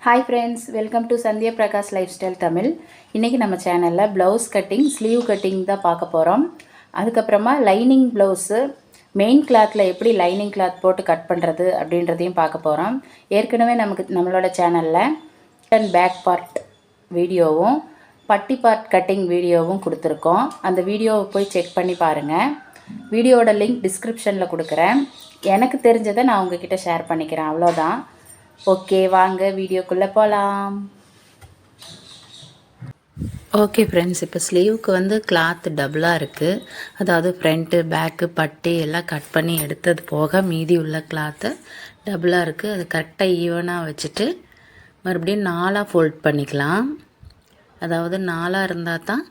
Hi friends, welcome to Sandhya Prakash life style Tamil. இன்றைக்கி நம்ம சேனலில் ப்ளவுஸ் கட்டிங், ஸ்லீவ் கட்டிங் தான் பார்க்க போகிறோம். அதுக்கப்புறமா லைனிங் ப்ளவுஸு மெயின் கிளாத்தில் எப்படி லைனிங் கிளாத் போட்டு கட் பண்ணுறது அப்படின்றதையும் பார்க்க போகிறோம். ஏற்கனவே நம்மளோட சேனலில் அண்ட் பேக் பார்ட் வீடியோவும் பட்டி பார்ட் கட்டிங் வீடியோவும் கொடுத்துருக்கோம். அந்த வீடியோவை போய் செக் பண்ணி பாருங்கள். வீடியோவோட லிங்க் டிஸ்கிரிப்ஷனில் கொடுக்குறேன். எனக்கு தெரிஞ்சதை நான் உங்ககிட்ட ஷேர் பண்ணிக்கிறேன், அவ்வளோதான். ஓகே, வாங்க வீடியோக்குள்ளே போகலாம். ஓகே ஃப்ரெண்ட்ஸ், இப்போ ஸ்லீவுக்கு கிளாத் டபுளாக இருக்குது. அதாவது ஃப்ரண்ட்டு பேக்கு பட்டி எல்லாம் கட் பண்ணி எடுத்தது போக மீதி உள்ள கிளாத்து டபுளாக இருக்குது. அது கரெக்டாக ஈவனாக வச்சுட்டு மறுபடியும் 4ஆக ஃபோல்ட் பண்ணிக்கலாம். அதாவது 4ஆக இருந்தால் தான்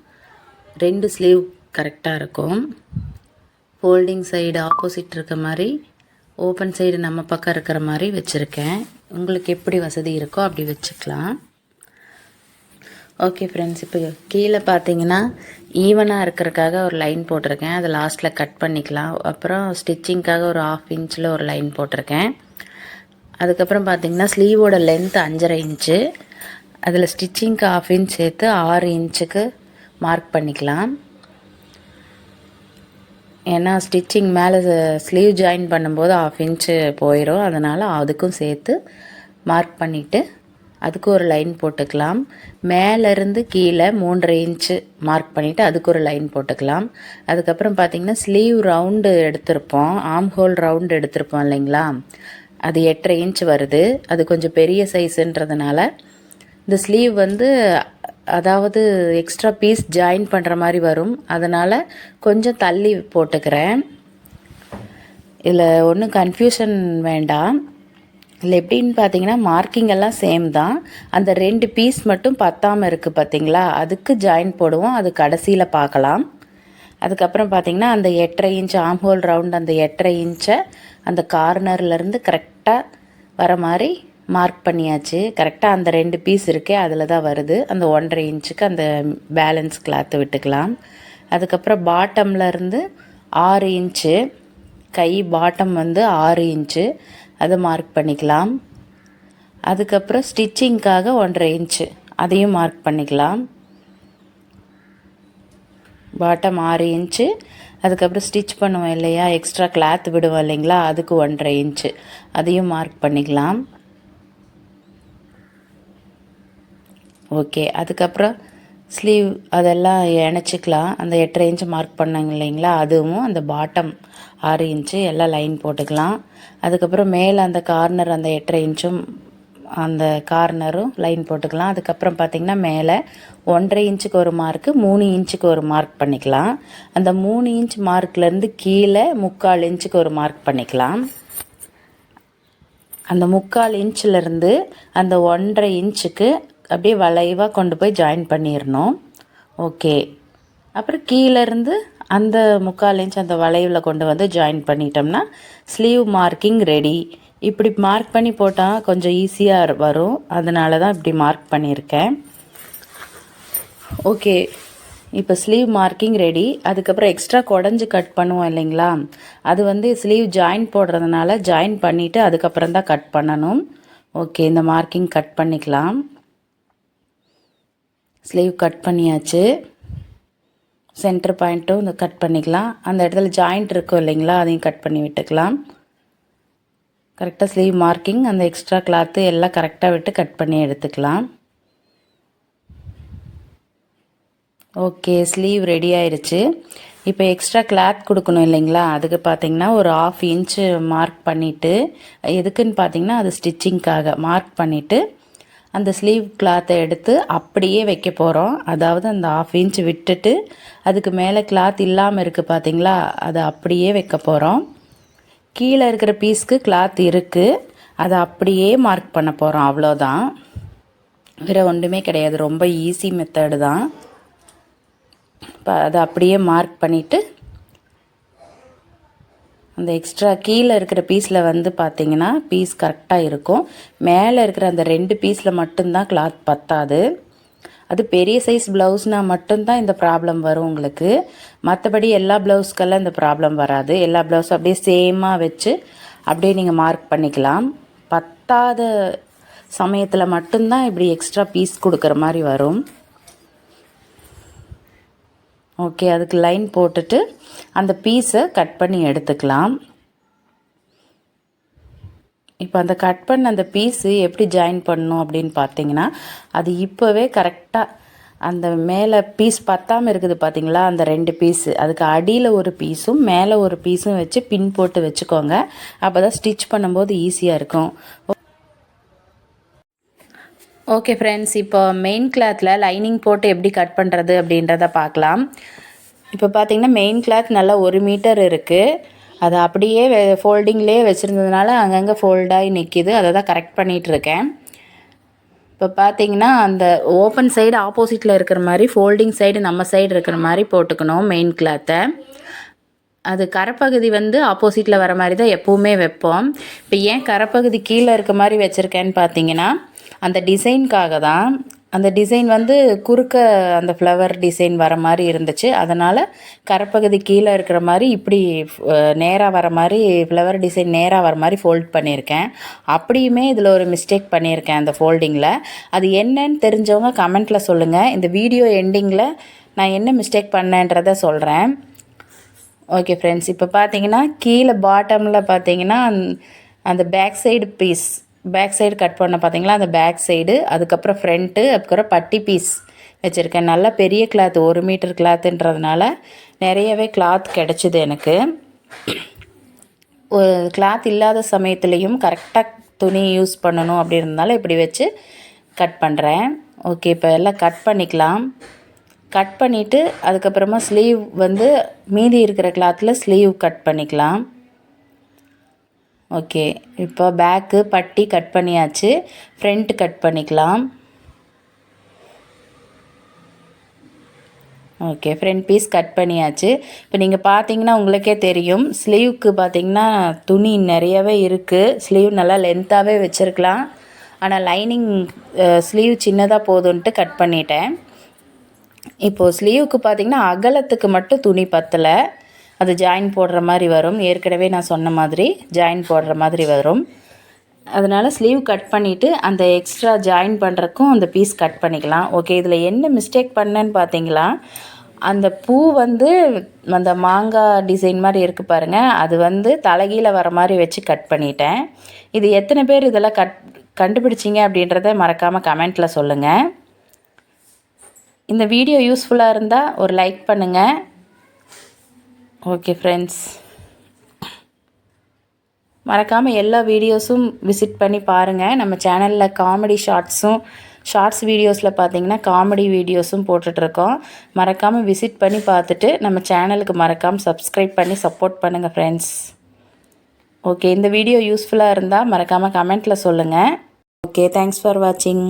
2 ஸ்லீவ் கரெக்டாக இருக்கும். ஃபோல்டிங் சைடு ஆப்போசிட் இருக்க மாதிரி, ஓப்பன் சைடு நம்ம பக்கம் இருக்கிற மாதிரி வச்சுருக்கேன். உங்களுக்கு எப்படி வசதி இருக்கோ அப்படி வச்சுக்கலாம். ஓகே ஃப்ரெண்ட்ஸ், இப்போ கீழே பார்த்தீங்கன்னா ஈவனாக இருக்கிறதுக்காக ஒரு லைன் போட்டிருக்கேன். அதை லாஸ்ட்டில் கட் பண்ணிக்கலாம். அப்புறம் ஸ்டிச்சிங்க்காக ஒரு 1/2 இன்ச்சில் ஒரு லைன் போட்டிருக்கேன். அதுக்கப்புறம் பார்த்தீங்கன்னா ஸ்லீவோட லென்த் 5.5 இன்ச்சு. அதில் ஸ்டிச்சிங்க்கு 1/2 இன்ச் சேர்த்து 6 இன்ச்சுக்கு மார்க் பண்ணிக்கலாம். ஏன்னா ஸ்டிச்சிங் மேலே ஸ்லீவ் ஜாயின் பண்ணும்போது 1/2 இன்ச்சு போயிடும். அதனால் அதுக்கும் சேர்த்து மார்க் பண்ணிவிட்டு அதுக்கு ஒரு லைன் போட்டுக்கலாம். மேலேருந்து கீழே 3.5 இன்ச்சு மார்க் பண்ணிவிட்டு அதுக்கு ஒரு லைன் போட்டுக்கலாம். அதுக்கப்புறம் பார்த்திங்கன்னா ஸ்லீவ் ரவுண்டு எடுத்திருப்போம், ஆர்ம் ஹோல் ரவுண்டு எடுத்திருப்போம் இல்லைங்களா, அது 8.5 இன்ச்சு வருது. அது கொஞ்சம் பெரிய சைஸுன்றதுனால இந்த ஸ்லீவ் அதாவது எக்ஸ்ட்ரா பீஸ் ஜாயின் பண்ணுற மாதிரி வரும். அதனால் கொஞ்சம் தள்ளி போட்டுக்கிறேன். இதில் ஒன்றும் கன்ஃபியூஷன் வேண்டாம். இதில் எப்படின்னு பார்த்தீங்கன்னா மார்க்கிங் எல்லாம் சேம் தான். அந்த 2 பீஸ் மட்டும் பத்தாமல் இருக்குது பார்த்தீங்களா, அதுக்கு ஜாயின் போடுவோம். அது கடைசியில் பார்க்கலாம். அதுக்கப்புறம் பார்த்திங்கன்னா அந்த 8.5 இன்ச் ஆர்ம் ஹோல் ரவுண்ட், அந்த 8.5 இன்ச்சை அந்த கார்னர்லேருந்து கரெக்டாக வர மாதிரி மார்க் பண்ணியாச்சு. கரெக்டாக அந்த 2 பீஸ் இருக்கே அதில் தான் வருது. அந்த 1.5 இன்ச்சுக்கு அந்த பேலன்ஸ் கிளாத்து விட்டுக்கலாம். அதுக்கப்புறம் பாட்டம்லேருந்து 6 இன்ச்சு, கை பாட்டம் 6 இன்ச்சு, அதை மார்க் பண்ணிக்கலாம். அதுக்கப்புறம் ஸ்டிச்சிங்க்காக 1.5 இன்ச்சு, அதையும் மார்க் பண்ணிக்கலாம். Bottom 6 inch. அதுக்கப்புறம் ஸ்டிச் பண்ணுவோம் இல்லையா, எக்ஸ்ட்ரா கிளாத் விடுவோம் இல்லைங்களா, அதுக்கு 1.5 இன்ச்சு, அதையும் மார்க் பண்ணிக்கலாம். ஓகே, அதுக்கப்புறம் ஸ்லீவ் அதெல்லாம் இணைச்சிக்கலாம். அந்த 8.5 இன்ச்சு மார்க் பண்ணாங்க இல்லைங்களா, அதுவும் அந்த பாட்டம் 6 இன்ச்சு எல்லாம் லைன் போட்டுக்கலாம். அதுக்கப்புறம் மேலே அந்த கார்னர் அந்த 8.5 இன்ச்சும் அந்த கார்னரும் லைன் போட்டுக்கலாம். அதுக்கப்புறம் பார்த்திங்கன்னா மேலே 1.5 இன்ச்சுக்கு ஒரு மார்க்கு, 3 இன்ச்சுக்கு ஒரு மார்க் பண்ணிக்கலாம். அந்த 3 இன்ச் மார்க்லேருந்து கீழே 3/4 இன்ச்சுக்கு ஒரு மார்க் பண்ணிக்கலாம். அந்த 3/4 இன்ச்சிலேருந்து அந்த 1.5 இன்ச்சுக்கு அப்படியே வளைவாக கொண்டு போய் ஜாயின் பண்ணிடணும். ஓகே, அப்புறம் கீழேருந்து அந்த 3/4 இன்ச் அந்த வளைவில் கொண்டு ஜாயின் பண்ணிட்டோம்னா ஸ்லீவ் மார்க்கிங் ரெடி. இப்படி மார்க் பண்ணி போட்டால் கொஞ்சம் ஈஸியாக வரும். அதனால தான் இப்படி மார்க் பண்ணியிருக்கேன். ஓகே, இப்போ ஸ்லீவ் மார்க்கிங் ரெடி. அதுக்கப்புறம் எக்ஸ்ட்ரா குடஞ்சி கட் பண்ணுவோம் இல்லைங்களா, அது ஸ்லீவ் ஜாயின் போடுறதுனால ஜாயின் பண்ணிவிட்டு அதுக்கப்புறம் தான் கட் பண்ணணும். ஓகே, இந்த மார்க்கிங் கட் பண்ணிக்கலாம். ஸ்லீவ் கட் பண்ணியாச்சு. சென்டர் பாயிண்ட்டும் கட் பண்ணிக்கலாம். அந்த இடத்துல ஜாயிண்ட் இருக்கும் இல்லைங்களா, அதையும் கட் பண்ணி விட்டுக்கலாம். கரெக்டாக ஸ்லீவ் மார்க்கிங் அந்த எக்ஸ்ட்ரா கிளாத்து எல்லாம் கரெக்டாக விட்டு கட் பண்ணி எடுத்துக்கலாம். ஓகே, ஸ்லீவ் ரெடி ஆயிடுச்சு. இப்போ எக்ஸ்ட்ரா கிளாத் கொடுக்கணும் இல்லைங்களா, அதுக்கு பார்த்திங்கன்னா ஒரு 1/2 இன்ச்சு மார்க் பண்ணிவிட்டு, எதுக்குன்னு பார்த்திங்கன்னா அது ஸ்டிச்சிங்க்காக மார்க் பண்ணிவிட்டு அந்த ஸ்லீவ் கிளாத்தை எடுத்து அப்படியே வைக்க போகிறோம். அதாவது அந்த 1/2 இன்ச் விட்டுட்டு அதுக்கு மேலே கிளாத் இல்லாமல் இருக்குது பார்த்தீங்களா, அதை அப்படியே வைக்க போகிறோம். கீழே இருக்கிற பீஸ்க்கு கிளாத் இருக்குது, அதை அப்படியே மார்க் பண்ண போகிறோம். அவ்வளோதான், வேறு ஒன்றுமே கிடையாது. ரொம்ப ஈஸி மெத்தடு தான். இப்போ அதை அப்படியே மார்க் பண்ணிவிட்டு அந்த எக்ஸ்ட்ரா கீழே இருக்கிற பீஸில் பார்த்திங்கன்னா பீஸ் கரெக்டாக இருக்கும். மேலே இருக்கிற அந்த 2 பீஸில் மட்டும்தான் கிளாத் பத்தாது. அது பெரிய சைஸ் ப்ளவுஸ்னால் மட்டும்தான் இந்த ப்ராப்ளம் வரும் உங்களுக்கு. மற்றபடி எல்லா ப்ளவுஸ்க்கெல்லாம் இந்த ப்ராப்ளம் வராது. எல்லா ப்ளவுஸும் அப்படியே சேமாக வச்சு அப்படியே நீங்கள் மார்க் பண்ணிக்கலாம். பத்தாத சமயத்தில் மட்டும்தான் இப்படி எக்ஸ்ட்ரா பீஸ் கொடுக்குற மாதிரி வரும். ஓகே, அதுக்கு லைன் போட்டுட்டு அந்த பீஸை கட் பண்ணி எடுத்துக்கலாம். இப்போ அந்த கட் பண்ண அந்த பீஸு எப்படி ஜாயின் பண்ணணும் அப்படின்னு பார்த்தீங்கன்னா, அது இப்போவே கரெக்டாக அந்த மேலே பீஸ் பத்தாமல் இருக்குது பார்த்தீங்களா, அந்த 2 பீஸு, அதுக்கு அடியில் ஒரு பீஸும் மேலே ஒரு பீஸும் வச்சு பின் போட்டு வச்சுக்கோங்க. அப்போ தான் ஸ்டிச் பண்ணும்போது ஈஸியாக இருக்கும். ஓகே ஃப்ரெண்ட்ஸ், இப்போ மெயின் கிளாத்தில் லைனிங் போட்டு எப்படி கட் பண்ணுறது அப்படின்றத பார்க்கலாம். இப்போ பார்த்தீங்கன்னா மெயின் கிளாத் நல்லா 1 மீட்டர் இருக்குது. அது அப்படியே ஃபோல்டிங்லேயே வச்சுருந்ததுனால அங்கங்கே ஃபோல்டாகி நிற்கிது. அதை தான் கரெக்ட் பண்ணிகிட்ருக்கேன். இப்போ பார்த்தீங்கன்னா அந்த ஓப்பன் சைடு ஆப்போசிட்டில் இருக்கிற மாதிரி, ஃபோல்டிங் சைடு நம்ம சைடு இருக்கிற மாதிரி போட்டுக்கணும் மெயின் கிளாத்தை. அது கரைப்பகுதி வந்து ஆப்போசிட்டில் வர மாதிரி தான் எப்போவுமே வைப்போம். இப்போ ஏன் கரைப்பகுதி கீழே இருக்க மாதிரி வச்சுருக்கேன்னு பார்த்தீங்கன்னா, அந்த டிசைனுக்காக தான். அந்த டிசைன் வந்து குறுக்க அந்த ஃப்ளவர் டிசைன் வர மாதிரி இருந்துச்சு. அதனால் கரைப்பகுதி கீழே இருக்கிற மாதிரி இப்படி நேராக வர மாதிரி ஃப்ளவர் டிசைன் நேராக வர மாதிரி ஃபோல்ட் பண்ணியிருக்கேன். அப்படியுமே இதில் ஒரு மிஸ்டேக் பண்ணியிருக்கேன் அந்த ஃபோல்டிங்கில். அது என்னன்னு தெரிஞ்சவங்க கமெண்ட்டில் சொல்லுங்கள். இந்த வீடியோ எண்டிங்கில் நான் என்ன மிஸ்டேக் பண்ணேன்றதை சொல்கிறேன். ஓகே ஃப்ரெண்ட்ஸ், இப்போ பார்த்தீங்கன்னா கீழே பாட்டமில் பார்த்தீங்கன்னா அந்த பேக் சைடு கட் பண்ண பார்த்தீங்களா, அந்த பேக் சைடு, அதுக்கப்புறம் ஃப்ரண்ட்டு, அதுக்கப்புறம் பட்டி பீஸ் வச்சுருக்கேன். நல்லா பெரிய கிளாத் 1 மீட்டர் கிளாத்துன்றதுனால நிறையவே கிளாத் கிடச்சிது எனக்கு. கிளாத் இல்லாத சமயத்துலேயும் கரெக்டாக துணி யூஸ் பண்ணணும் அப்படின்றதுனால இப்படி வச்சு கட் பண்ணுறேன். ஓகே, இப்போ எல்லாம் கட் பண்ணிக்கலாம். கட் பண்ணிவிட்டு அதுக்கப்புறமா ஸ்லீவ் வந்து மீதி இருக்கிற கிளாத்தில் ஸ்லீவ் கட் பண்ணிக்கலாம். ஓகே, இப்போ பேக்கு பட்டி கட் பண்ணியாச்சு. ஃப்ரண்ட் கட் பண்ணிக்கலாம். ஓகே, ஃப்ரண்ட் பீஸ் கட் பண்ணியாச்சு. இப்போ நீங்கள் பார்த்தீங்கன்னா உங்களுக்கே தெரியும், ஸ்லீவுக்கு பார்த்தீங்கன்னா துணி நிறையவே இருக்குது. ஸ்லீவ் நல்லா லென்த்தாகவே வச்சுருக்கலாம். ஆனால் லைனிங் ஸ்லீவ் சின்னதாக போதுன்ட்டு கட் பண்ணிட்டேன். இப்போது ஸ்லீவுக்கு பார்த்திங்கன்னா அகலத்துக்கு மட்டும் துணி பத்தலை. அது ஜாயின் போடுற மாதிரி வரும். ஏற்கனவே நான் சொன்ன மாதிரி ஜாயின் போடுற மாதிரி வரும். அதனால் ஸ்லீவ் கட் பண்ணிவிட்டு அந்த எக்ஸ்ட்ரா ஜாயின் பண்ணுறக்கும் அந்த பீஸ் கட் பண்ணிக்கலாம். ஓகே, இதில் என்ன மிஸ்டேக் பண்ணேன்னு பார்த்தீங்களா, அந்த பூ வந்து அந்த மாங்காய் டிசைன் மாதிரி இருக்குது பாருங்கள், அது வந்து தலைகீழ வர மாதிரி வச்சு கட் பண்ணிட்டேன். இது எத்தனை பேர் இதெல்லாம் கண்டுபிடிச்சிங்க அப்படின்றத மறக்காமல் கமெண்ட்டில் சொல்லுங்கள். இந்த வீடியோ யூஸ்ஃபுல்லாக இருந்தால் ஒரு லைக் பண்ணுங்கள். ஓகே ஃப்ரெண்ட்ஸ், மறக்காமல் எல்லா வீடியோஸும் விசிட் பண்ணி பாருங்கள். நம்ம சேனலில் காமெடி ஷார்ட்ஸ் வீடியோஸில் பார்த்தீங்கன்னா காமெடி வீடியோஸும் போட்டுட்ருக்கோம். மறக்காமல் விசிட் பண்ணி பார்த்துட்டு நம்ம சேனலுக்கு மறக்காமல் சப்ஸ்கிரைப் பண்ணி சப்போர்ட் பண்ணுங்கள் ஃப்ரெண்ட்ஸ். ஓகே, இந்த வீடியோ யூஸ்ஃபுல்லாக இருந்தால் மறக்காமல் கமெண்ட்டில் சொல்லுங்கள். ஓகே, தேங்க்ஸ் ஃபார் வாட்சிங்.